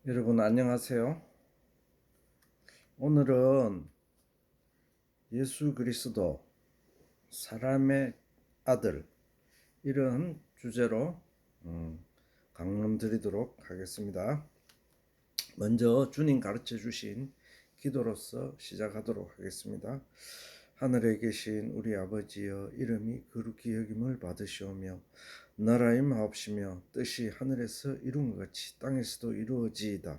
여러분 안녕하세요. 오늘은 예수 그리스도 사람의 아들 이런 주제로 강론 드리도록 하겠습니다. 먼저 주님 가르쳐 주신 기도로서 시작하도록 하겠습니다. 하늘에 계신 우리 아버지여, 이름이 거룩히 여김을 받으시오며 나라의 마옵시며 뜻이 하늘에서 이룬 것 같이 땅에서도 이루어지이다.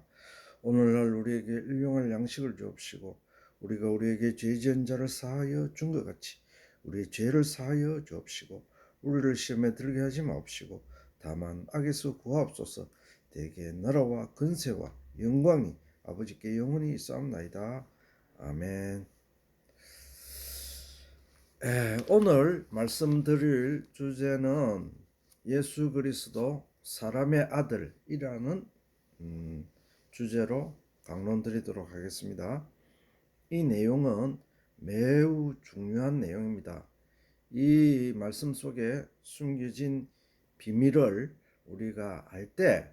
오늘날 우리에게 일용할 양식을 주옵시고 우리가 우리에게 죄 지은 자를 사하여 준 것 같이 우리의 죄를 사하여 주옵시고 우리를 시험에 들게 하지 마옵시고 다만 악에서 구하옵소서. 대개 나라와 근세와 영광이 아버지께 영원히 있사옵나이다. 아멘. 오늘 말씀드릴 주제는 예수 그리스도 사람의 아들이라는 주제로 강론드리도록 하겠습니다. 이 내용은 매우 중요한 내용입니다. 이 말씀 속에 숨겨진 비밀을 우리가 알 때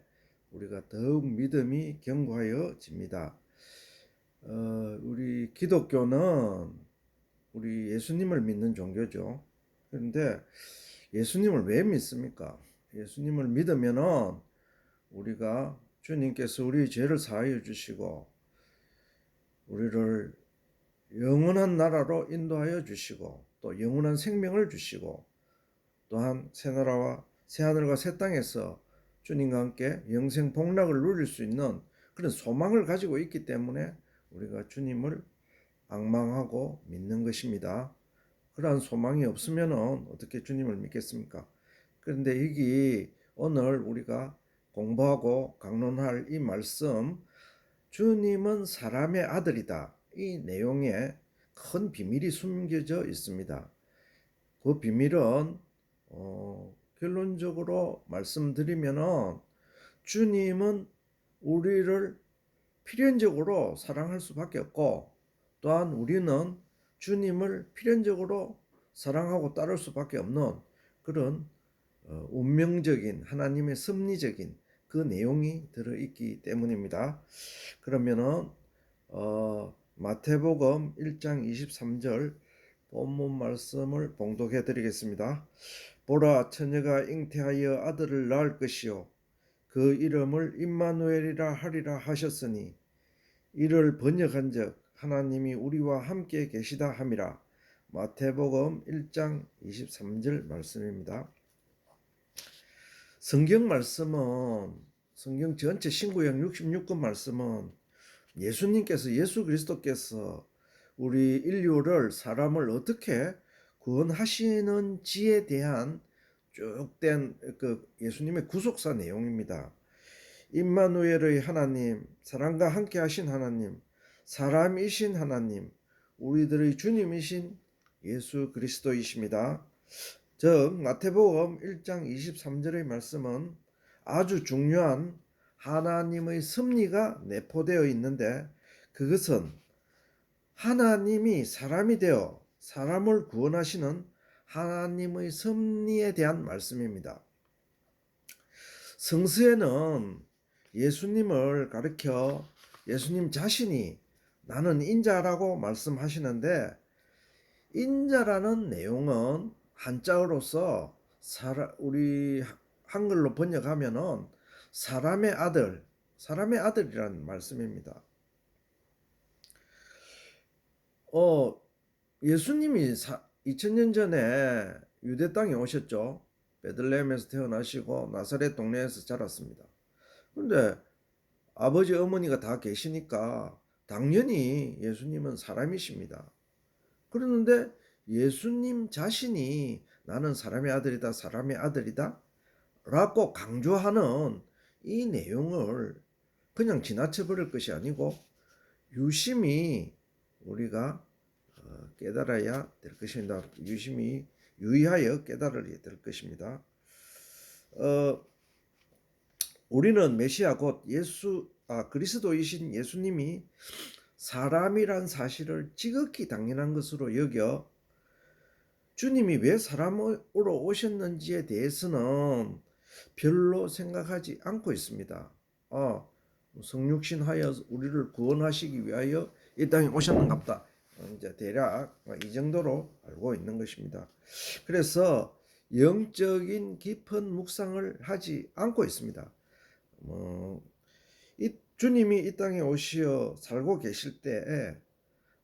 우리가 더욱 믿음이 견고하여집니다. 우리 기독교는 우리 예수님을 믿는 종교죠. 그런데 예수님을 왜 믿습니까? 예수님을 믿으면은 우리가 주님께서 우리 죄를 사하여 주시고 우리를 영원한 나라로 인도하여 주시고 또 영원한 생명을 주시고 또한 새나라와 새하늘과 새 땅에서 주님과 함께 영생 복락을 누릴 수 있는 그런 소망을 가지고 있기 때문에 우리가 주님을 앙망하고 믿는 것입니다. 그러한 소망이 없으면 어떻게 주님을 믿겠습니까? 그런데 여기 오늘 우리가 공부하고 강론할 이 말씀, 주님은 사람의 아들이다, 이 내용에 큰 비밀이 숨겨져 있습니다. 그 비밀은 결론적으로 말씀드리면 주님은 우리를 필연적으로 사랑할 수밖에 없고 또한 우리는 주님을 필연적으로 사랑하고 따를 수밖에 없는 그런 운명적인 하나님의 섭리적인 그 내용이 들어있기 때문입니다. 그러면은 마태복음 1장 23절 본문 말씀을 봉독해 드리겠습니다. 보라, 처녀가 잉태하여 아들을 낳을 것이요 그 이름을 임마누엘이라 하리라 하셨으니 이를 번역한즉 하나님이 우리와 함께 계시다 함이라. 마태복음 1장 23절 말씀입니다. 성경 말씀은 성경 전체 신구약 66권 말씀은 예수 그리스도께서 우리 인류를 사람을 어떻게 구원하시는지에 대한 쭉된 그 예수님의 구속사 내용입니다. 임마누엘의 하나님, 사람과 함께 하신 하나님, 사람이신 하나님, 우리들의 주님이신 예수 그리스도이십니다. 즉 마태복음 1장 23절의 말씀은 아주 중요한 하나님의 섭리가 내포되어 있는데 그것은 하나님이 사람이 되어 사람을 구원하시는 하나님의 섭리에 대한 말씀입니다. 성서에는 예수님을 가리켜 예수님 자신이 나는 인자라고 말씀하시는데 인자라는 내용은 한자어로서 우리 한글로 번역하면은 사람의 아들이라는 말씀입니다. 예수님이 2000년 전에 유대 땅에 오셨죠. 베들레헴에서 태어나시고 나사렛 동네에서 자랐습니다. 그런데 아버지 어머니가 다 계시니까 당연히 예수님은 사람이십니다. 그러는데 예수님 자신이 나는 사람의 아들이다, 사람의 아들이다 라고 강조하는 이 내용을 그냥 지나쳐 버릴 것이 아니고 유심히 우리가 깨달아야 될 것입니다. 유심히 유의하여 깨달아야 될 것입니다. 우리는 메시아 곧 그리스도이신 예수님이 사람이란 사실을 지극히 당연한 것으로 여겨 주님이 왜 사람으로 오셨는지에 대해서는 별로 생각하지 않고 있습니다. 성육신하여 우리를 구원하시기 위하여 이 땅에 오셨는갑다. 이제 대략 이 정도로 알고 있는 것입니다. 그래서 영적인 깊은 묵상을 하지 않고 있습니다. 이 주님이 이 땅에 오시어 살고 계실 때에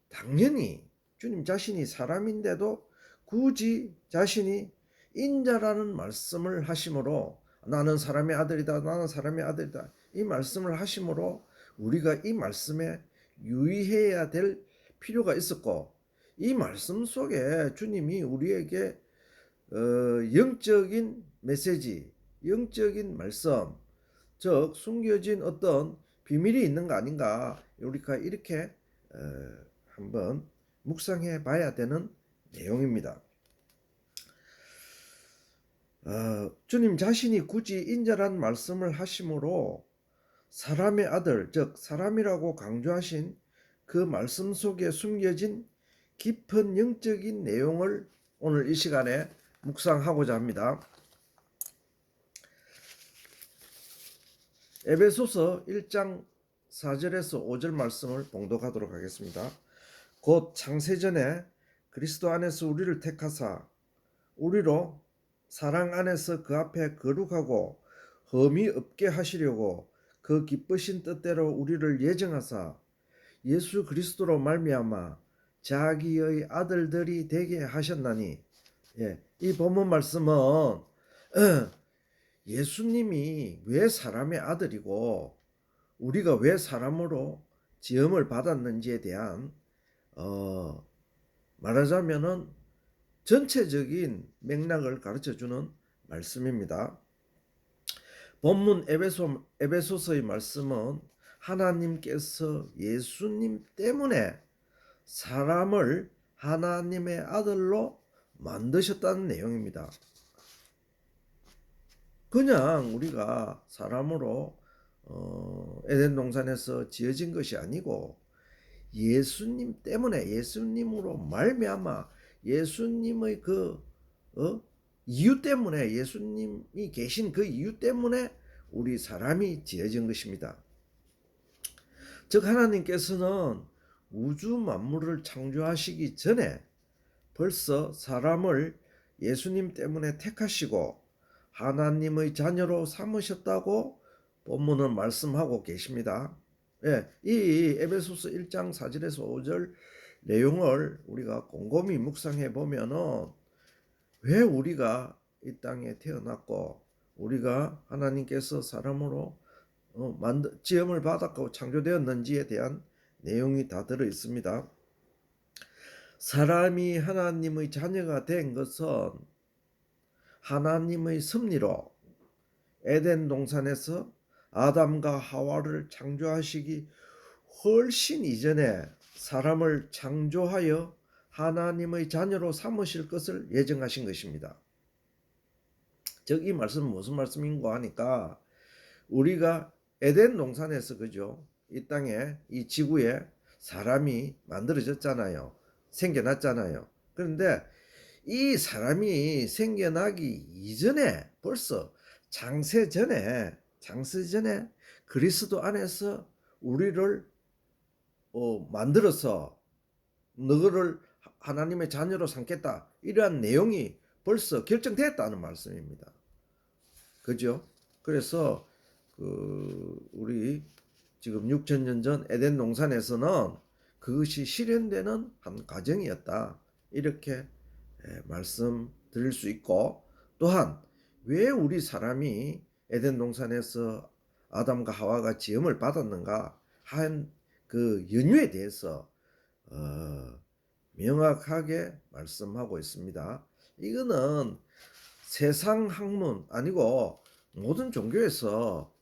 당연히 주님 자신이 사람인데도 굳이 자신이 인자라는 말씀을 하심으로 나는 사람의 아들이다, 나는 사람의 아들이다, 이 말씀을 하심으로 우리가 이 말씀에 유의해야 될 필요가 있었고, 이 말씀 속에 주님이 우리에게 영적인 메시지, 영적인 말씀, 즉 숨겨진 어떤 비밀이 있는 거 아닌가, 우리가 이렇게 한번 묵상해 봐야 되는 내용입니다. 주님 자신이 굳이 인자란 말씀을 하심으로 사람의 아들, 즉 사람이라고 강조하신 그 말씀 속에 숨겨진 깊은 영적인 내용을 오늘 이 시간에 묵상하고자 합니다. 에베소서 1장 4절에서 5절 말씀을 봉독하도록 하겠습니다. 곧 창세전에 그리스도 안에서 우리를 택하사 우리로 사랑 안에서 그 앞에 거룩하고 흠이 없게 하시려고 그 기쁘신 뜻대로 우리를 예정하사 예수 그리스도로 말미암아 자기의 아들들이 되게 하셨나니, 이 본문 말씀은 예수님이 왜 사람의 아들이고 우리가 왜 사람으로 지음을 받았는지에 대한 말하자면은 전체적인 맥락을 가르쳐주는 말씀입니다. 본문 에베소서의 말씀은 하나님께서 예수님 때문에 사람을 하나님의 아들로 만드셨다는 내용입니다. 그냥 우리가 사람으로 에덴 동산에서 지어진 것이 아니고 예수님 때문에, 예수님으로 말미암아 예수님의 그 이유 때문에, 예수님이 계신 그 이유 때문에 우리 사람이 지어진 것입니다. 즉 하나님께서는 우주 만물을 창조하시기 전에 벌써 사람을 예수님 때문에 택하시고 하나님의 자녀로 삼으셨다고 본문은 말씀하고 계십니다. 이 에베소서 1장 4절에서 5절 내용을 우리가 곰곰이 묵상해 보면은 왜 우리가 이 땅에 태어났고 우리가 하나님께서 사람으로 지음을 받았고 창조되었는지에 대한 내용이 다 들어 있습니다. 사람이 하나님의 자녀가 된 것은 하나님의 섭리로 에덴 동산에서 아담과 하와를 창조하시기 훨씬 이전에 사람을 창조하여 하나님의 자녀로 삼으실 것을 예정하신 것입니다. 즉 이 말씀은 무슨 말씀인가 하니까 우리가 에덴 동산에서 그죠? 이 땅에 이 지구에 사람이 만들어졌잖아요. 생겨났잖아요. 그런데 이 사람이 생겨나기 이전에 벌써 창세 전에 그리스도 안에서 우리를 만들어서 너를 하나님의 자녀로 삼겠다, 이러한 내용이 벌써 결정됐다는 말씀입니다. 그죠? 그래서 우리 지금 6,000년 전 에덴 동산에서는 그것이 실현되는 한 과정이었다, 이렇게 말씀드릴 수 있고, 또한 왜 우리 사람이 에덴 동산에서 아담과 하와가 지음을 받았는가 한 그 연유에 대해서 명확하게 말씀하고 있습니다. 이거는 세상 학문 아니고 모든 종교에서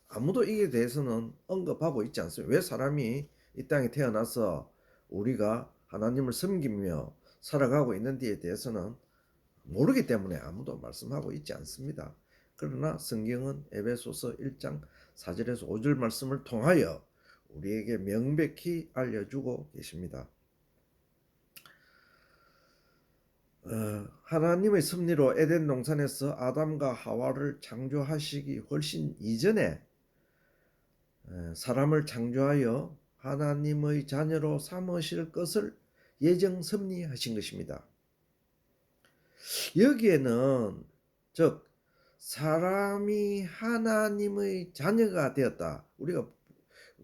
아무도 이에 대해서는 언급하고 있지 않습니다. 왜 사람이 이 땅에 태어나서 우리가 하나님을 섬기며 살아가고 있는지에 대해서는 모르기 때문에 아무도 말씀하고 있지 않습니다. 그러나 성경은 에베소서 1장 4절에서 5절 말씀을 통하여 우리에게 명백히 알려주고 계십니다. 하나님의 섭리로 에덴 동산에서 아담과 하와를 창조하시기 훨씬 이전에 사람을 창조하여 하나님의 자녀로 삼으실 것을 예정 섭리하신 것입니다. 여기에는 즉 사람이 하나님의 자녀가 되었다. 우리가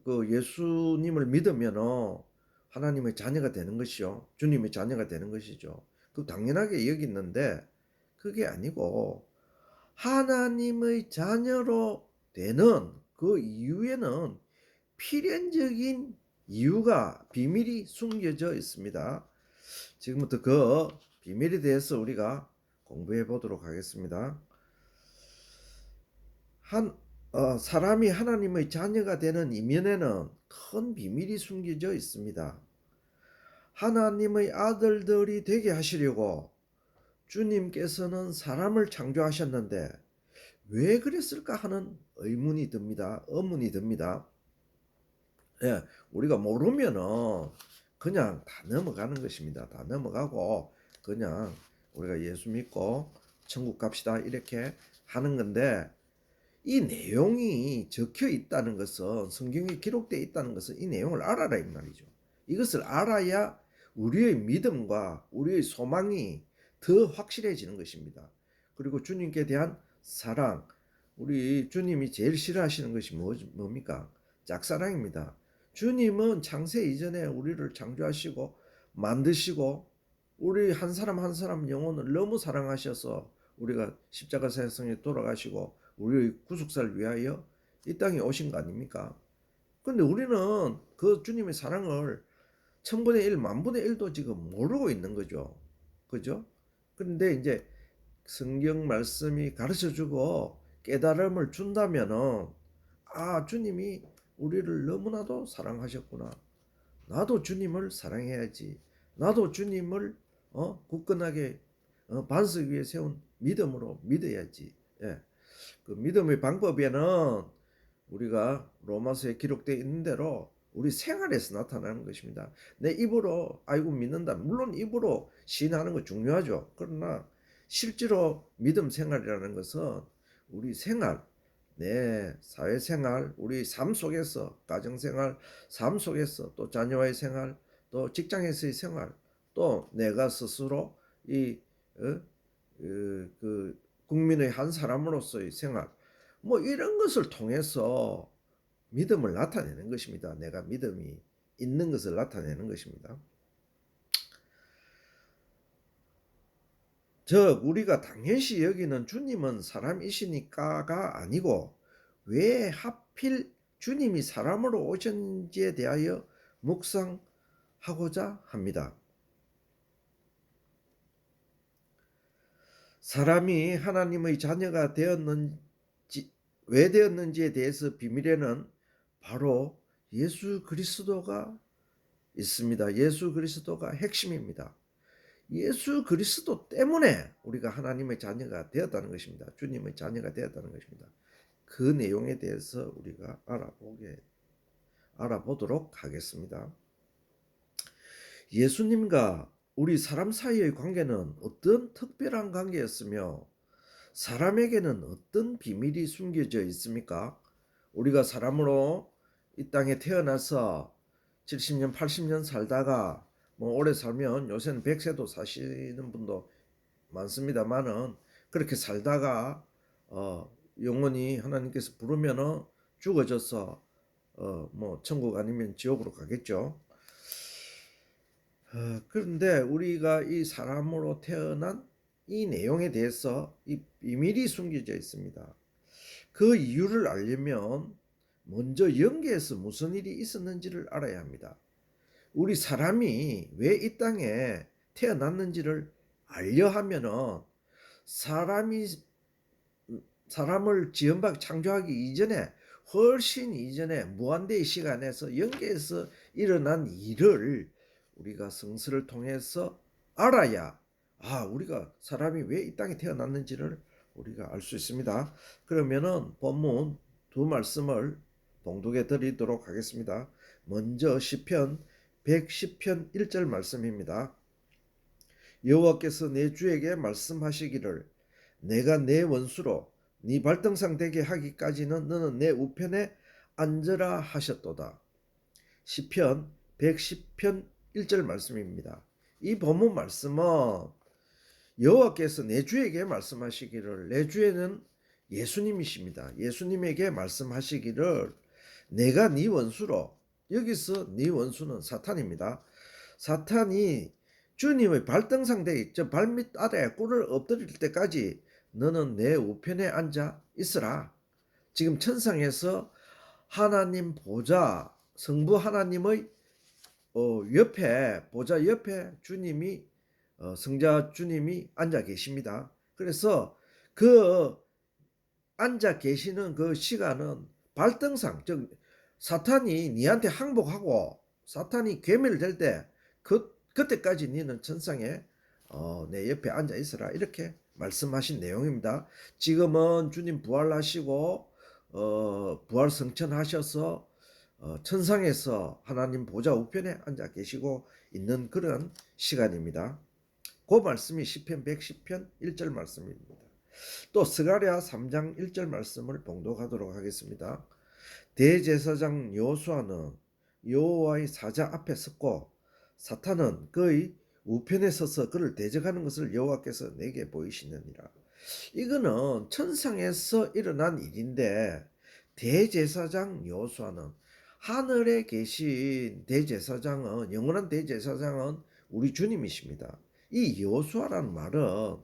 그 예수님을 믿으면 하나님의 자녀가 되는 것이요. 주님의 자녀가 되는 것이죠. 그 당연하게 여기 있는데 그게 아니고 하나님의 자녀로 되는 그 이유에는 필연적인 이유가 비밀이 숨겨져 있습니다. 지금부터 그 비밀에 대해서 우리가 공부해 보도록 하겠습니다. 사람이 하나님의 자녀가 되는 이면에는 큰 비밀이 숨겨져 있습니다. 하나님의 아들들이 되게 하시려고 주님께서는 사람을 창조하셨는데 왜 그랬을까 하는 의문이 듭니다. 의문이 듭니다. 예, 우리가 모르면은 그냥 다 넘어가는 것입니다. 다 넘어가고 그냥 우리가 예수 믿고 천국 갑시다 이렇게 하는 건데 이 내용이 적혀 있다는 것은 성경에 기록되어 있다는 것은 이 내용을 알아라 이 말이죠. 이것을 알아야 우리의 믿음과 우리의 소망이 더 확실해지는 것입니다. 그리고 주님께 대한 사랑, 우리 주님이 제일 싫어하시는 것이 뭡니까? 짝사랑입니다. 주님은 창세 이전에 우리를 창조하시고 만드시고 우리 한 사람 한 사람 영혼을 너무 사랑하셔서 우리가 십자가 사역성에 돌아가시고 우리의 구속사를 위하여 이 땅에 오신 거 아닙니까? 근데 우리는 그 주님의 사랑을 천분의 일, 만분의 일도 지금 모르고 있는 거죠. 그죠? 그런데 이제 성경 말씀이 가르쳐주고 깨달음을 준다면은 주님이 우리를 너무나도 사랑하셨구나. 나도 주님을 사랑해야지. 나도 주님을 굳건하게 반석 위에 세운 믿음으로 믿어야지. 예. 그 믿음의 방법에는 우리가 로마서에 기록되어 있는 대로 우리 생활에서 나타나는 것입니다. 내 입으로 아이고 믿는다. 물론 입으로 시인하는 거 중요하죠. 그러나 실제로 믿음 생활이라는 것은 우리 생활, 내 사회생활, 우리 삶 속에서 가정생활, 삶 속에서 또 자녀와의 생활, 또 직장에서의 생활, 또 내가 스스로 그 국민의 한 사람으로서의 생활, 뭐 이런 것을 통해서 믿음을 나타내는 것입니다. 내가 믿음이 있는 것을 나타내는 것입니다. 즉 우리가 당연시 여기는 주님은 사람이시니까가 아니고 왜 하필 주님이 사람으로 오셨는지에 대하여 묵상하고자 합니다. 사람이 하나님의 자녀가 왜 되었는지에 대해서 비밀에는 바로 예수 그리스도가 있습니다. 예수 그리스도가 핵심입니다. 예수 그리스도 때문에 우리가 하나님의 자녀가 되었다는 것입니다. 주님의 자녀가 되었다는 것입니다. 그 내용에 대해서 우리가 알아보도록 하겠습니다. 예수님과 우리 사람 사이의 관계는 어떤 특별한 관계였으며 사람에게는 어떤 비밀이 숨겨져 있습니까? 우리가 사람으로 이 땅에 태어나서 70년, 80년 살다가 뭐 오래 살면 요새는 100세도 사시는 분도 많습니다만은 그렇게 살다가 영원히 하나님께서 부르면은 죽어져서 뭐 천국 아니면 지옥으로 가겠죠. 그런데 우리가 이 사람으로 태어난 이 내용에 대해서 이 비밀이 숨겨져 있습니다. 그 이유를 알려면 먼저 영계에서 무슨 일이 있었는지를 알아야 합니다. 우리 사람이 왜 이 땅에 태어났는지를 알려 하면은 사람을 창조하기 이전에 훨씬 이전에 무한대의 시간에서 영계에서 일어난 일을 우리가 성서를 통해서 알아야 우리가 사람이 왜 이 땅에 태어났는지를 우리가 알 수 있습니다. 그러면은 본문 두 말씀을 봉독해 드리도록 하겠습니다. 먼저 시편 110편 1절 말씀입니다. 여호와께서 내 주에게 말씀하시기를 내가 내 원수로 네 발등상 되게 하기까지는 너는 내 우편에 앉으라 하셨도다. 시편 110편 1절 말씀입니다. 이 본문 말씀은 여호와께서 내 주에게 말씀하시기를, 내 주에는 예수님이십니다. 예수님에게 말씀하시기를 내가 네 원수로, 여기서 네 원수는 사탄입니다. 사탄이 주님의 발등상대에 저 발밑 아래 꿀을 엎드릴 때까지 너는 내 우편에 앉아 있으라. 지금 천상에서 하나님 보좌, 성부 하나님의 옆에, 보좌 옆에 주님이, 성자 주님이 앉아 계십니다. 그래서 그 앉아 계시는 그 시간은 발등상, 즉 사탄이 니한테 항복하고 사탄이 괴멸될 때 그때까지 니는 천상에 내 옆에 앉아 있으라, 이렇게 말씀하신 내용입니다. 지금은 주님 부활하시고 부활 성천하셔서 천상에서 하나님 보좌 우편에 앉아 계시고 있는 그런 시간입니다. 그 말씀이 시편 110편 1절 말씀입니다. 또 스가랴 3장 1절 말씀을 봉독하도록 하겠습니다. 대제사장 여호수아는 여호와의 사자 앞에 섰고 사탄은 그의 우편에 서서 그를 대적하는 것을 여호와께서 내게 보이시느니라. 이거는 천상에서 일어난 일인데, 대제사장 여호수아는, 하늘에 계신 대제사장은, 영원한 대제사장은 우리 주님이십니다. 이 여호수아라는 말은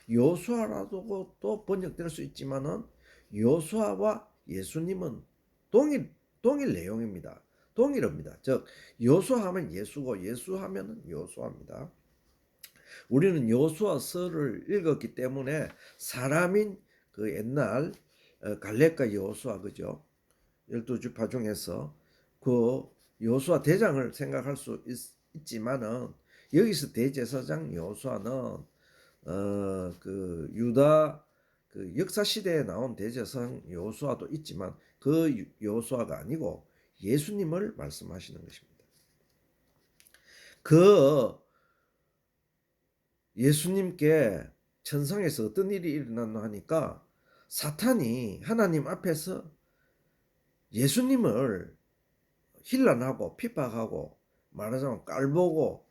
여호수아라도 또 번역될 수 있지만은 여호수아와 예수님은 동일 내용입니다. 동일합니다. 즉 여호수아하면 예수고 예수하면은 여호수아입니다. 우리는 여호수아서를 읽었기 때문에 사람인 그 옛날 갈렙과 여호수아, 그죠? 12지파 중에서 그 여호수아 대장을 생각할 수 있지만은, 여기서 대제사장 여호수아는 그 유다 그 역사 시대에 나온 대제사장 여호수아도 있지만 그 여호수아가 아니고 예수님을 말씀하시는 것입니다. 그 예수님께 천상에서 어떤 일이 일어났나 하니까, 사탄이 하나님 앞에서 예수님을 힐난하고 핍박하고, 말하자면 깔보고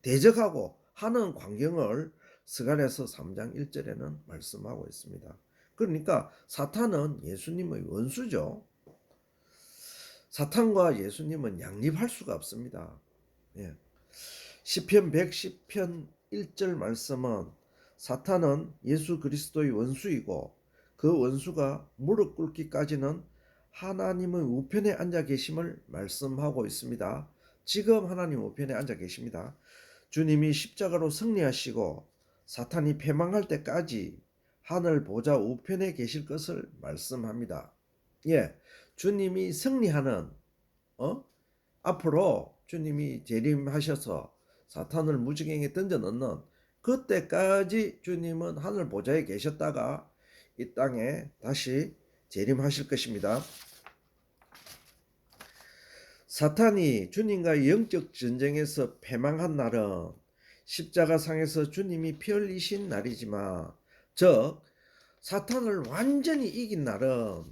대적하고 하는 광경을 스가랴서 3장 1절에는 말씀하고 있습니다. 그러니까 사탄은 예수님의 원수죠. 사탄과 예수님은 양립할 수가 없습니다. 예. 시편 110편 1절 말씀은 사탄은 예수 그리스도의 원수이고 그 원수가 무릎 꿇기까지는 하나님의 우편에 앉아 계심을 말씀하고 있습니다. 지금 하나님 우편에 앉아 계십니다. 주님이 십자가로 승리하시고 사탄이 패망할 때까지 하늘 보좌 우편에 계실 것을 말씀합니다. 예, 주님이 승리하는, 앞으로 주님이 재림하셔서 사탄을 무지개에 던져 넣는 그때까지 주님은 하늘 보좌에 계셨다가 이 땅에 다시 재림하실 것입니다. 사탄이 주님과 영적 전쟁에서 패망한 날은 십자가상에서 주님이 피 흘리신 날이지만, 즉 사탄을 완전히 이긴 날은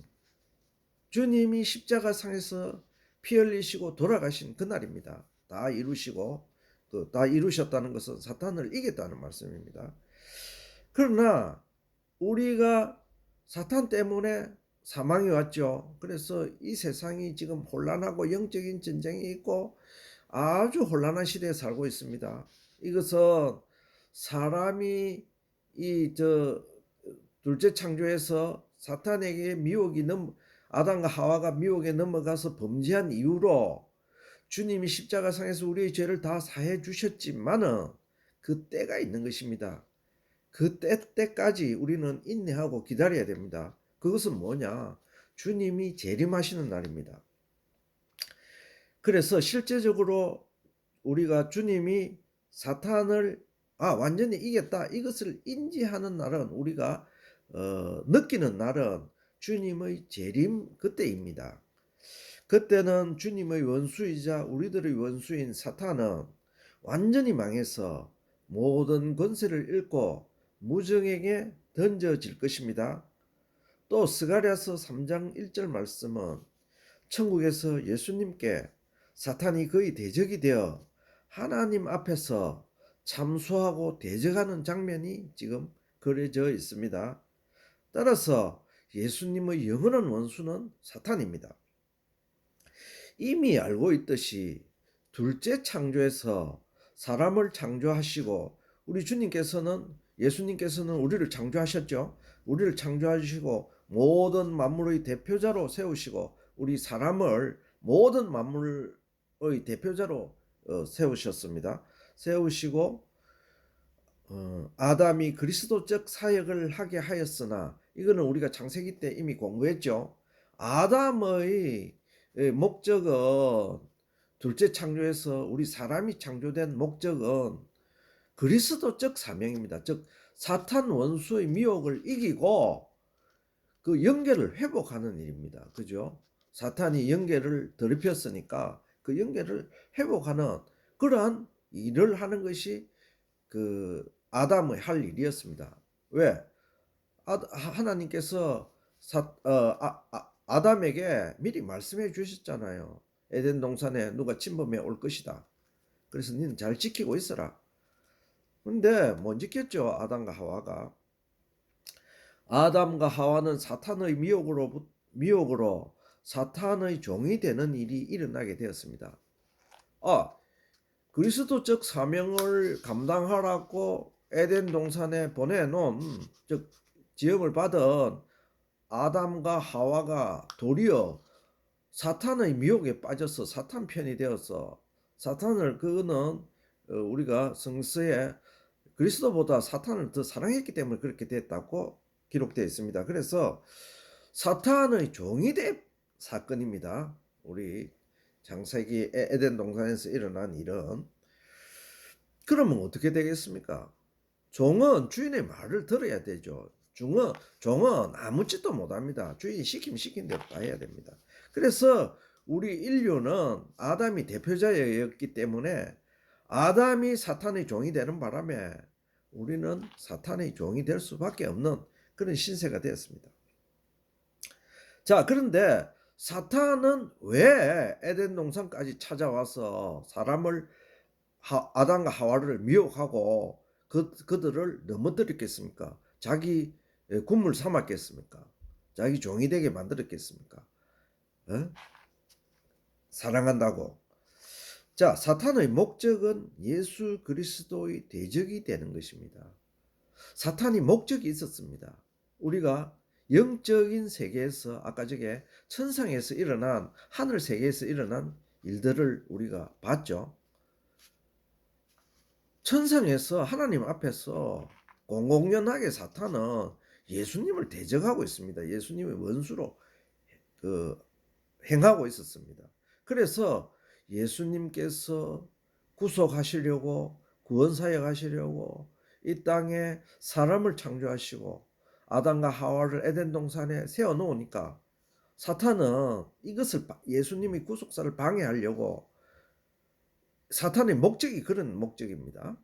주님이 십자가상에서 피 흘리시고 돌아가신 그날입니다. 다 이루시고, 다 이루셨다는 것은 사탄을 이겼다는 말씀입니다. 그러나 우리가 사탄 때문에 사망이 왔죠. 그래서 이 세상이 지금 혼란하고 영적인 전쟁이 있고 아주 혼란한 시대에 살고 있습니다. 이것은 사람이 둘째 창조에서 사탄에게 아담과 하와가 미혹에 넘어가서 범죄한 이후로 주님이 십자가상에서 우리의 죄를 다 사해 주셨지만은 그 때가 있는 것입니다. 그 때까지 우리는 인내하고 기다려야 됩니다. 그것은 뭐냐? 주님이 재림하시는 날입니다. 그래서 실제적으로 우리가 주님이 사탄을 완전히 이겼다, 이것을 인지하는 날은, 우리가 느끼는 날은 주님의 재림 그때입니다. 그때는 주님의 원수이자 우리들의 원수인 사탄은 완전히 망해서 모든 권세를 잃고 무정에게 던져질 것입니다. 또 스가랴서 3장 1절 말씀은 천국에서 예수님께 사탄이 거의 대적이 되어 하나님 앞에서 참소하고 대적하는 장면이 지금 그려져 있습니다. 따라서 예수님의 영원한 원수는 사탄입니다. 이미 알고 있듯이 둘째 창조에서 사람을 창조하시고 우리 주님께서는 예수님께서는 우리를 창조하셨죠. 우리를 창조하시고 모든 만물의 대표자로 세우시고 우리 사람을 모든 만물의 대표자로 세우셨습니다. 세우시고 아담이 그리스도적 사역을 하게 하였으나 이거는 우리가 창세기 때 이미 공부했죠. 아담의 목적은 둘째 창조에서 우리 사람이 창조된 목적은 그리스도적 사명입니다. 즉 사탄 원수의 미혹을 이기고 그 연계를 회복하는 일입니다. 그죠? 사탄이 연계를 더럽혔으니까 그 연계를 회복하는 그러한 일을 하는 것이 그 아담의 할 일이었습니다. 왜? 하나님께서 아담에게 미리 말씀해 주셨잖아요. 에덴 동산에 누가 침범해 올 것이다. 그래서 너는 잘 지키고 있어라. 근데 못 지켰죠. 아담과 하와가. 아담과 하와는 사탄의 미혹으로 사탄의 종이 되는 일이 일어나게 되었습니다. 그리스도적 사명을 감당하라고 에덴 동산에 보내놓은 즉 지음을 받은 아담과 하와가 도리어 사탄의 미혹에 빠져서 사탄 편이 되어서 사탄을 그거는 우리가 성서에 그리스도보다 사탄을 더 사랑했기 때문에 그렇게 됐다고 기록되어 있습니다. 그래서 사탄의 종이 된 사건입니다. 우리 창세기 에덴 동산에서 일어난 일은. 그러면 어떻게 되겠습니까? 종은 주인의 말을 들어야 되죠. 종은 아무 짓도 못합니다. 주인이 시킨 대로 다 해야 됩니다. 그래서 우리 인류는 아담이 대표자였기 때문에 아담이 사탄의 종이 되는 바람에 우리는 사탄의 종이 될 수밖에 없는 그런 신세가 되었습니다. 자, 그런데 사탄은 왜 에덴 동산까지 찾아와서 사람을 아담과 하와를 미혹하고 그들을 넘어뜨렸겠습니까? 자기 군물 삼았겠습니까? 자기 종이 되게 만들었겠습니까? 사랑한다고. 자, 사탄의 목적은 예수 그리스도의 대적이 되는 것입니다. 사탄이 목적이 있었습니다. 우리가 영적인 세계에서 아까 저게 천상에서 일어난 하늘 세계에서 일어난 일들을 우리가 봤죠. 천상에서 하나님 앞에서 공공연하게 사탄은 예수님을 대적하고 있습니다. 예수님의 원수로 행하고 있었습니다. 그래서 예수님께서 구속하시려고 구원사역 하시려고 이 땅에 사람을 창조하시고 아담과 하와를 에덴 동산에 세워놓으니까 사탄은 이것을 예수님의 구속사를 방해하려고 사탄의 목적이 그런 목적입니다.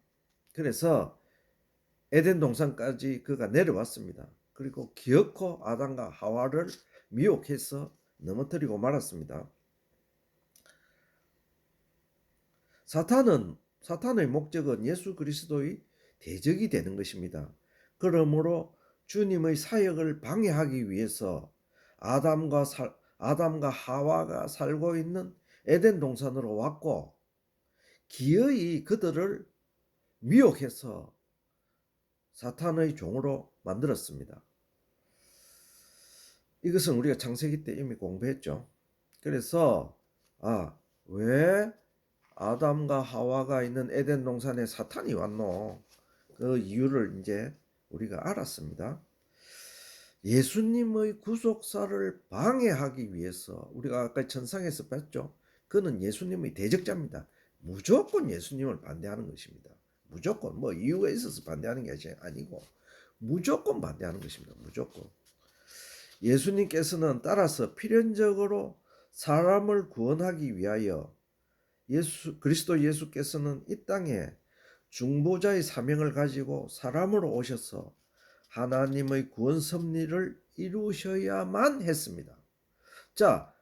그래서 에덴 동산까지 그가 내려왔습니다. 그리고 기어코 아담과 하와를 미혹해서 넘어뜨리고 말았습니다. 사탄의 목적은 예수 그리스도의 대적이 되는 것입니다. 그러므로 주님의 사역을 방해하기 위해서 아담과 하와가 살고 있는 에덴 동산으로 왔고 기어이 그들을 미혹해서 사탄의 종으로 만들었습니다. 이것은 우리가 창세기 때 이미 공부했죠. 그래서 왜 아담과 하와가 있는 에덴 동산에 사탄이 왔노? 그 이유를 이제 우리가 알았습니다. 예수님의 구속사를 방해하기 위해서 우리가 아까 천상에서 봤죠. 그는 예수님의 대적자입니다. 무조건 예수님을 반대하는 것입니다. 무조건 뭐 이유가 있어서 반대하는 게 아니고 무조건 반대하는 것입니다. 무조건. 예수님께서는 따라서 필연적으로 사람을 구원하기 위하여 그리스도 예수께서는 이 땅에 중보자의 사명을 가지고 사람으로 오셔서 하나님의 구원 섭리를 이루셔야만 했습니다. 자,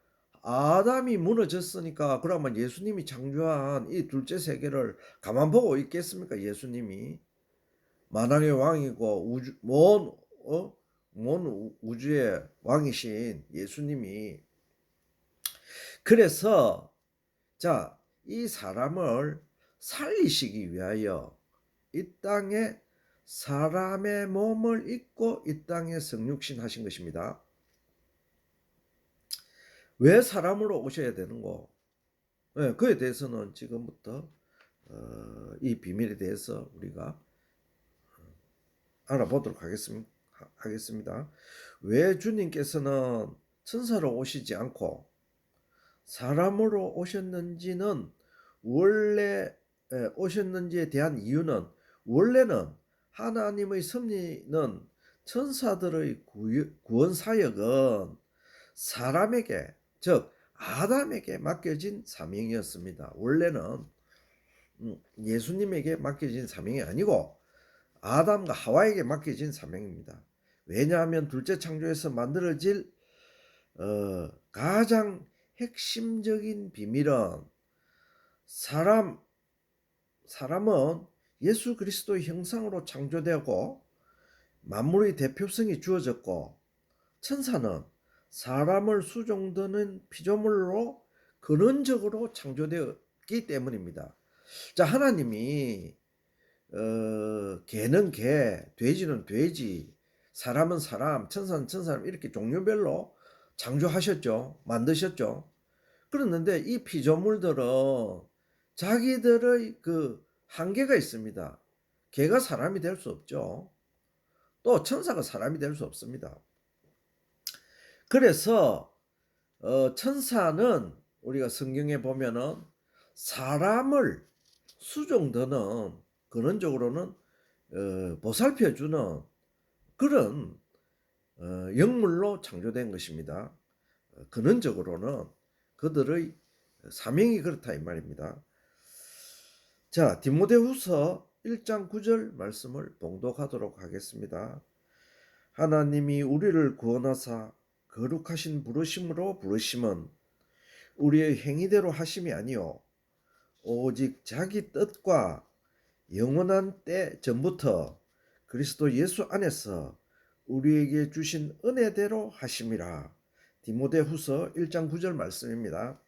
아담이 무너졌으니까 그러면 예수님이 창조한 이 둘째 세계를 가만 보고 있겠습니까? 예수님이 만왕의 왕이고 먼 우주의 왕이신 예수님이. 그래서 자, 이 사람을 살리시기 위하여 이 땅에 사람의 몸을 입고 이 땅에 성육신 하신 것입니다. 왜 사람으로 오셔야 되는고? 네, 그에 대해서는 지금부터 이 비밀에 대해서 우리가 알아보도록 하겠습니다. 왜 주님께서는 천사로 오시지 않고 사람으로 오셨는지는 원래 오셨는지에 대한 이유는, 원래는 하나님의 섭리는 천사들의 구원 사역은 사람에게, 즉 아담에게 맡겨진 사명이었습니다. 원래는 예수님에게 맡겨진 사명이 아니고 아담과 하와에게 맡겨진 사명입니다. 왜냐하면 둘째 창조에서 만들어질 가장 핵심적인 비밀은 사람은 예수 그리스도의 형상으로 창조되고 만물의 대표성이 주어졌고, 천사는 사람을 수종드는 피조물로 근원적으로 창조되었기 때문입니다. 자, 하나님이 개는 개, 돼지는 돼지, 사람은 사람, 천사는 천사 이렇게 종류별로 창조하셨죠. 만드셨죠. 그랬는데 이 피조물들은 자기들의 그 한계가 있습니다. 개가 사람이 될 수 없죠. 또 천사가 사람이 될 수 없습니다. 그래서 천사는 우리가 성경에 보면은 사람을 수종드는, 근원적으로는 보살펴주는 그런 영물로 창조된 것입니다. 근원적으로는 그들의 사명이 그렇다 이 말입니다. 자, 디모데후서 1장 9절 말씀을 봉독하도록 하겠습니다. 하나님이 우리를 구원하사 거룩하신 부르심으로 부르심은 우리의 행위대로 하심이 아니요 오직 자기 뜻과 영원한 때 전부터 그리스도 예수 안에서 우리에게 주신 은혜대로 하심이라. 디모데후서 1장 9절 말씀입니다.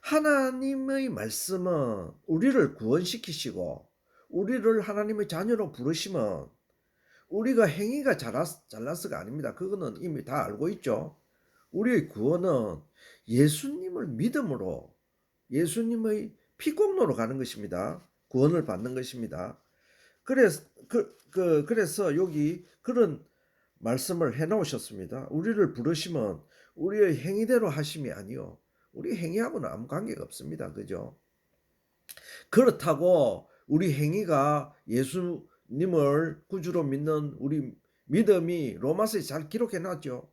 하나님의 말씀은 우리를 구원시키시고 우리를 하나님의 자녀로 부르시면 우리가 행위가 잘나서가 아닙니다. 그거는 이미 다 알고 있죠. 우리의 구원은 예수님을 믿음으로, 예수님의 피공로로 가는 것입니다. 구원을 받는 것입니다. 그래서 여기 그런 말씀을 해놓으셨습니다. 우리를 부르시면 우리의 행위대로 하심이 아니요 우리 행위하고는 아무 관계가 없습니다. 그죠? 그렇다고 우리 행위가 예수님을 구주로 믿는 우리 믿음이 로마서에 잘 기록해 놨죠.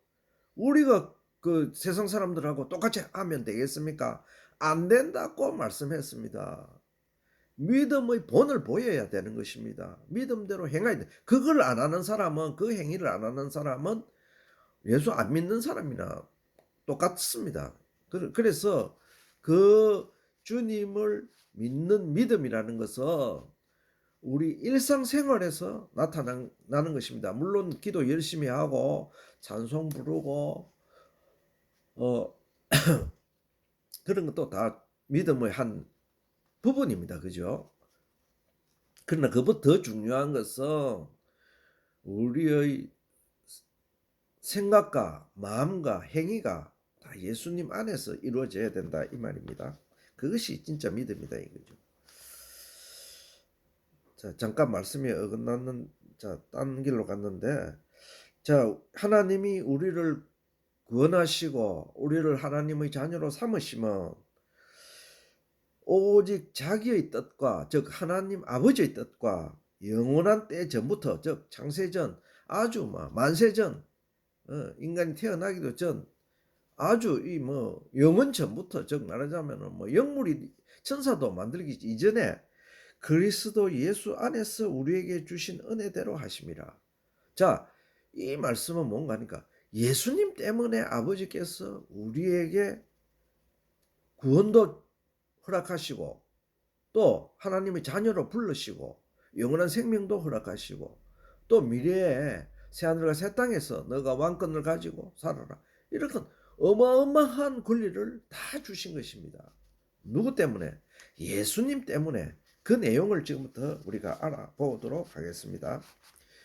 우리가 그 세상 사람들하고 똑같이 하면 되겠습니까? 안 된다고 말씀했습니다. 믿음의 본을 보여야 되는 것입니다. 믿음대로 행해야 돼. 그걸 안 하는 사람은, 그 행위를 안 하는 사람은 예수 안 믿는 사람이나 똑같습니다. 그래서 그 주님을 믿는 믿음이라는 것은 우리 일상생활에서 나타나는 것입니다. 물론 기도 열심히 하고 찬송 부르고 그런 것도 다 믿음의 한 부분입니다. 그죠? 그러나 그보다 더 중요한 것은 우리의 생각과 마음과 행위가 다 예수님 안에서 이루어져야 된다 이 말입니다. 그것이 진짜 믿음이다 이거죠. 자, 잠깐 말씀이 어긋났는, 자, 딴 길로 갔는데, 자, 하나님이 우리를 구원하시고 우리를 하나님의 자녀로 삼으시면 오직 자기의 뜻과, 즉 하나님 아버지의 뜻과 영원한 때 전부터, 즉 창세전, 아주 만세전, 인간이 태어나기도 전, 아주 이 영원 전부터, 즉 말하자면은 영물이 천사도 만들기 이전에 그리스도 예수 안에서 우리에게 주신 은혜대로 하심이라. 자, 이 말씀은 뭔가 하니까 예수님 때문에 아버지께서 우리에게 구원도 허락하시고 또 하나님의 자녀로 부르시고 영원한 생명도 허락하시고 또 미래에 새하늘과 새 땅에서 너가 왕권을 가지고 살아라. 이렇게 어마어마한 권리를 다 주신 것입니다. 누구 때문에? 예수님 때문에. 그 내용을 지금부터 우리가 알아보도록 하겠습니다.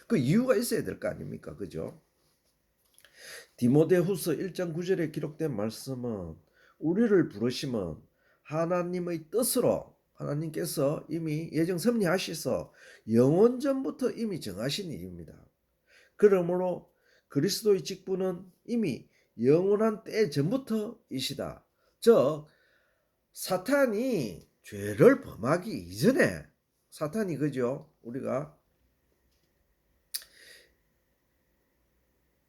그 이유가 있어야 될 거 아닙니까? 그죠? 디모데후서 1장 9절에 기록된 말씀은 우리를 부르심은 하나님의 뜻으로 하나님께서 이미 예정 섭리하셔서 영원 전부터 이미 정하신 일입니다. 그러므로 그리스도의 직분은 이미 영원한 때 전부터이시다. 즉 사탄이 죄를 범하기 이전에 사탄이 그죠? 우리가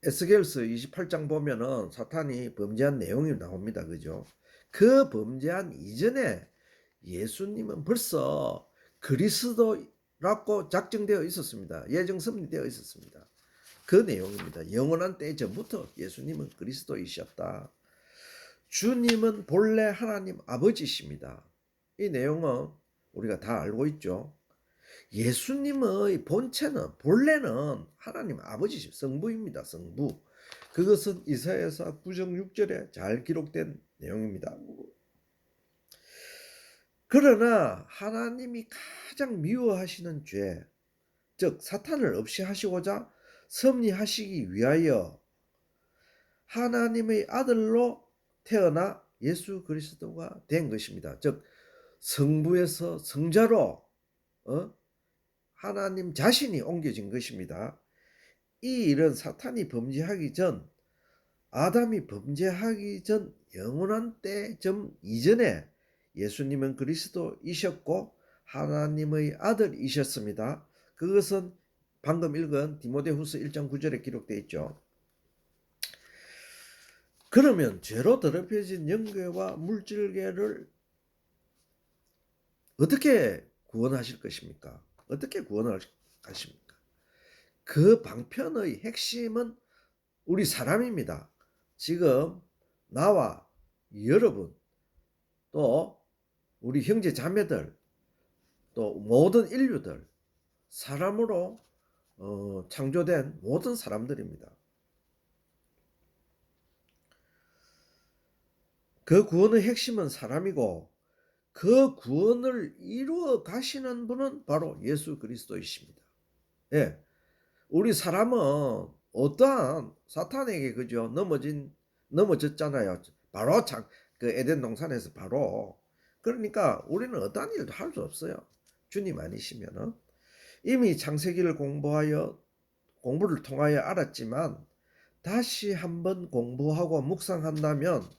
에스겔서 28장 보면은 사탄이 범죄한 내용이 나옵니다. 그죠? 그 범죄한 이전에 예수님은 벌써 그리스도라고 작정되어 있었습니다. 예정 섭리되어 있었습니다. 그 내용입니다. 영원한 때 전부터 예수님은 그리스도이셨다. 주님은 본래 하나님 아버지십니다. 이 내용은 우리가 다 알고 있죠. 예수님의 본체는 본래는 하나님 아버지 성부입니다. 성부. 그것은 이사야서 9장 6절에 잘 기록된 내용입니다. 그러나 하나님이 가장 미워하시는 죄, 즉 사탄을 없이 하시고자 섭리하시기 위하여 하나님의 아들로 태어나 예수 그리스도가 된 것입니다. 즉 성부에서 성자로 하나님 자신이 옮겨진 것입니다. 이 일은 사탄이 범죄하기 전, 아담이 범죄하기 전 영원한 때점 이전에 예수님은 그리스도이셨고 하나님의 아들이셨습니다. 그것은 방금 읽은 디모데후서 1장 9절에 기록되어 있죠. 그러면 죄로 더럽혀진 영계와 물질계를 어떻게 구원하실 것입니까? 어떻게 구원하십니까? 그 방편의 핵심은 우리 사람입니다. 지금 나와 여러분 또 우리 형제 자매들 또 모든 인류들 사람으로 창조된 모든 사람들입니다. 그 구원의 핵심은 사람이고 그 구원을 이루어 가시는 분은 바로 예수 그리스도이십니다. 예. 우리 사람은 어떠한 사탄에게 그죠? 넘어졌잖아요. 바로 그 에덴 동산에서 바로. 그러니까 우리는 어떠한 일도 할 수 없어요. 주님 아니시면은. 이미 창세기를 공부를 통하여 알았지만 다시 한번 공부하고 묵상한다면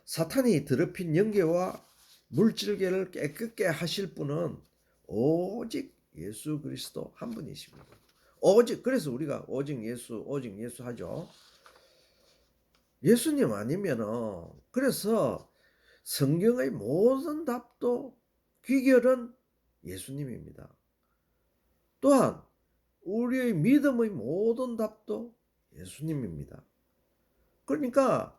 사탄이 더럽힌 영계와 물질계를 깨끗게 하실 분은 오직 예수 그리스도 한 분이십니다. 오직, 그래서 우리가 오직 예수 하죠. 예수님 아니면은, 그래서 성경의 모든 답도 귀결은 예수님입니다. 또한 우리의 믿음의 모든 답도 예수님입니다. 그러니까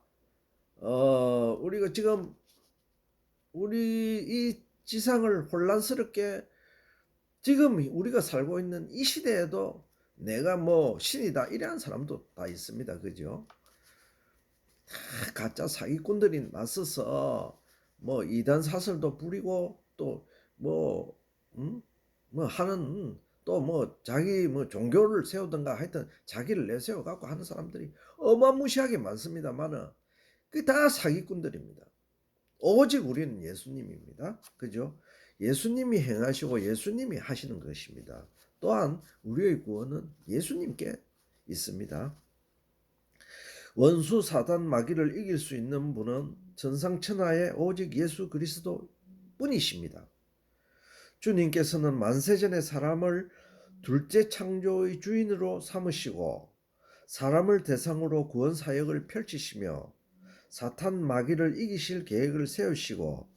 우리가 지금 우리 이 지상을 혼란스럽게 지금 우리가 살고 있는 이 시대에도 내가 뭐 신이다 이러한 사람도 다 있습니다. 그죠? 다 가짜 사기꾼들이 맞서서 뭐 이단 사설도 부리고 또 뭐 뭐 하는 또 뭐 자기 뭐 종교를 세우든가 하여튼 자기를 내세워 갖고 하는 사람들이 어마무시하게 많습니다만은 그게 다 사기꾼들입니다. 오직 우리는 예수님입니다. 그죠? 예수님이 행하시고 예수님이 하시는 것입니다. 또한 우리의 구원은 예수님께 있습니다. 원수 사단 마귀를 이길 수 있는 분은 천상천하에 오직 예수 그리스도 뿐이십니다. 주님께서는 만세전에 사람을 둘째 창조의 주인으로 삼으시고 사람을 대상으로 구원 사역을 펼치시며 사탄 마귀를 이기실 계획을 세우시고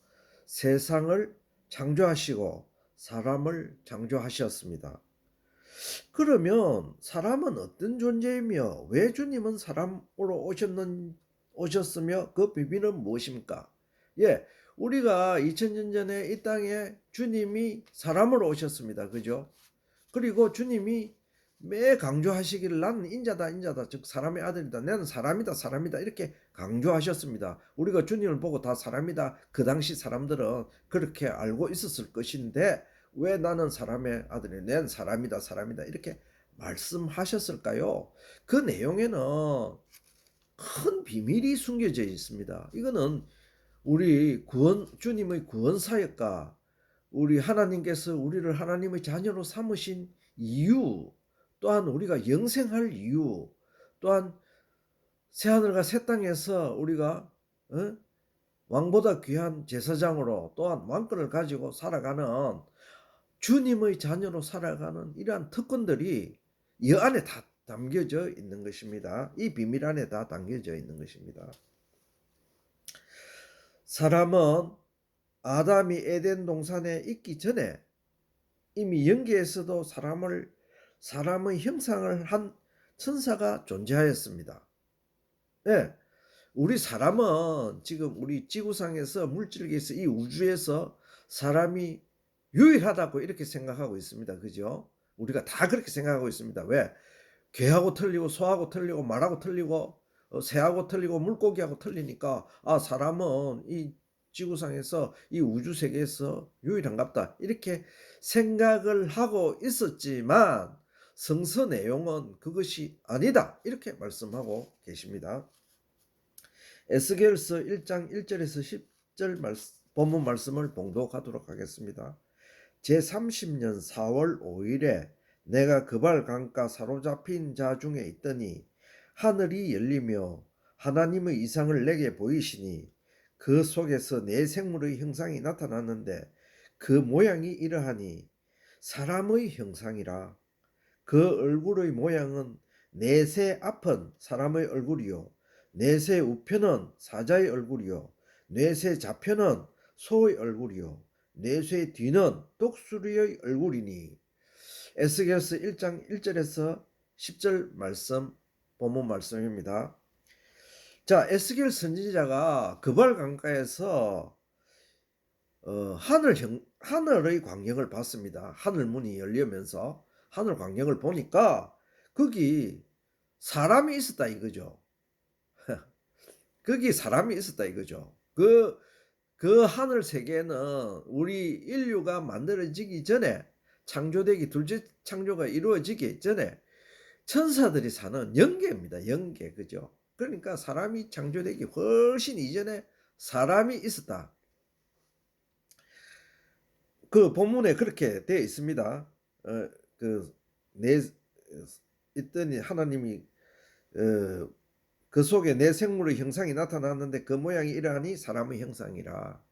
세상을 창조하시고 사람을 창조하셨습니다. 그러면 사람은 어떤 존재이며 왜 주님은 사람으로 오셨으며 그 비밀은 무엇입니까? 예, 우리가 2000년 전에 이 땅에 주님이 사람으로 오셨습니다. 그죠? 그리고 주님이 매 강조하시기를 나는 인자다 인자다 즉 사람의 아들이다 나는 사람이다 사람이다 이렇게 강조하셨습니다. 우리가 주님을 보고 다 사람이다 그 당시 사람들은 그렇게 알고 있었을 것인데 왜 나는 사람의 아들이 나는 사람이다 사람이다 이렇게 말씀하셨을까요? 그 내용에는 큰 비밀이 숨겨져 있습니다. 이거는 우리 주님의 구원 사역과 우리 하나님께서 우리를 하나님의 자녀로 삼으신 이유, 또한 우리가 영생할 이유, 또한 새하늘과 새 땅에서 우리가 왕보다 귀한 제사장으로 또한 왕권을 가지고 살아가는 주님의 자녀로 살아가는 이러한 특권들이 이 안에 다 담겨져 있는 것입니다. 이 비밀 안에 다 담겨져 있는 것입니다. 사람은 아담이 에덴 동산에 있기 전에 이미 영계에서도 사람의 형상을 한 천사가 존재하였습니다. 예, 우리 사람은 지금 우리 지구상에서 물질계에서 이 우주에서 사람이 유일하다고 이렇게 생각하고 있습니다. 그죠? 우리가 다 그렇게 생각하고 있습니다. 왜? 개하고 틀리고 소하고 틀리고 말하고 틀리고 새하고 틀리고 물고기하고 틀리니까 사람은 이 지구상에서 이 우주 세계에서 유일한갑다 이렇게 생각을 하고 있었지만 성서 내용은 그것이 아니다 이렇게 말씀하고 계십니다. 에스겔서 1장 1절에서 10절 본문 말씀을 봉독하도록 하겠습니다. 제30년 4월 5일에 내가 그발 강가 사로잡힌 자 중에 있더니 하늘이 열리며 하나님의 이상을 내게 보이시니 그 속에서 내 생물의 형상이 나타났는데 그 모양이 이러하니 사람의 형상이라. 그 얼굴의 모양은 내세 앞은 사람의 얼굴이요 내세 우편은 사자의 얼굴이요 내세 좌편은 소의 얼굴이요 내세 뒤는 독수리의 얼굴이니. 에스겔서 1장 1절에서 10절 말씀 본문 말씀입니다. 자, 에스겔 선지자가 그발 강가에서 하늘의 광경을 봤습니다. 하늘 문이 열리면서 하늘 광경을 보니까 거기 사람이 있었다 이거죠. 거기 사람이 있었다 이거죠. 그 하늘 세계는 우리 인류가 만들어지기 전에 창조되기 둘째 창조가 이루어지기 전에 천사들이 사는 영계입니다. 영계 그죠? 그러니까 사람이 창조되기 훨씬 이전에 사람이 있었다. 그 본문에 그렇게 되어 있습니다. 있더니 하나님이 그 속에 내 생물의 형상이 나타났는데 그 모양이 이러하니 사람의 형상이라.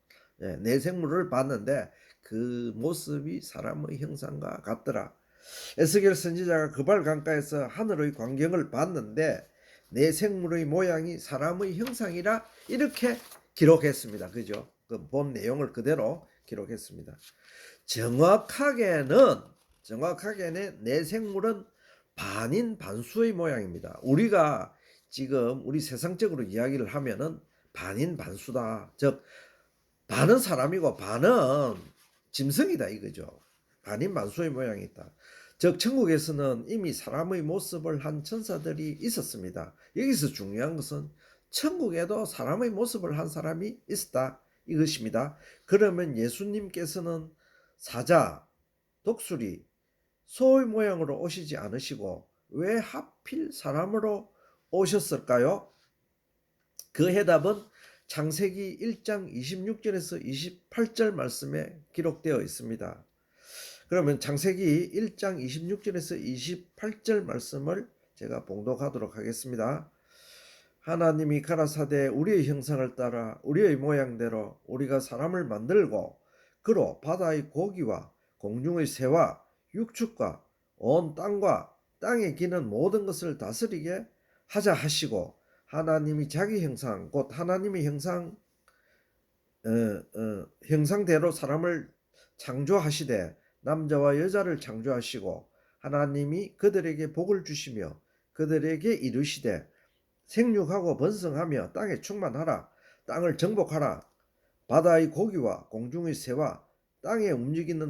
내 생물을 봤는데 그 모습이 사람의 형상과 같더라. 에스겔 선지자가 그발 강가에서 하늘의 광경을 봤는데 내 생물의 모양이 사람의 형상이라 이렇게 기록했습니다. 그죠? 그 본 내용을 그대로 기록했습니다. 정확하게는 내 생물은 반인 반수의 모양입니다. 우리가 지금 우리 세상적으로 이야기를 하면은 반인 반수다. 즉 반은 사람이고 반은 짐승이다 이거죠. 반인 반수의 모양이 있다. 즉 천국에서는 이미 사람의 모습을 한 천사들이 있었습니다. 여기서 중요한 것은 천국에도 사람의 모습을 한 사람이 있었다 이것입니다. 그러면 예수님께서는 사자, 독수리, 소의 모양으로 오시지 않으시고 왜 하필 사람으로 오셨을까요? 그 해답은 창세기 1장 26절에서 28절 말씀에 기록되어 있습니다. 그러면 창세기 1장 26절에서 28절 말씀을 제가 봉독하도록 하겠습니다. 하나님이 가라사대 우리의 형상을 따라 우리의 모양대로 우리가 사람을 만들고 그로 바다의 고기와 공중의 새와 육축과 온 땅과 땅에 기는 모든 것을 다스리게 하자 하시고 하나님이 자기 형상 곧 하나님의 형상대로 사람을 창조하시되 남자와 여자를 창조하시고 하나님이 그들에게 복을 주시며 그들에게 이르시되 생육하고 번성하며 땅에 충만하라. 땅을 정복하라. 바다의 고기와 공중의 새와 땅에 움직이는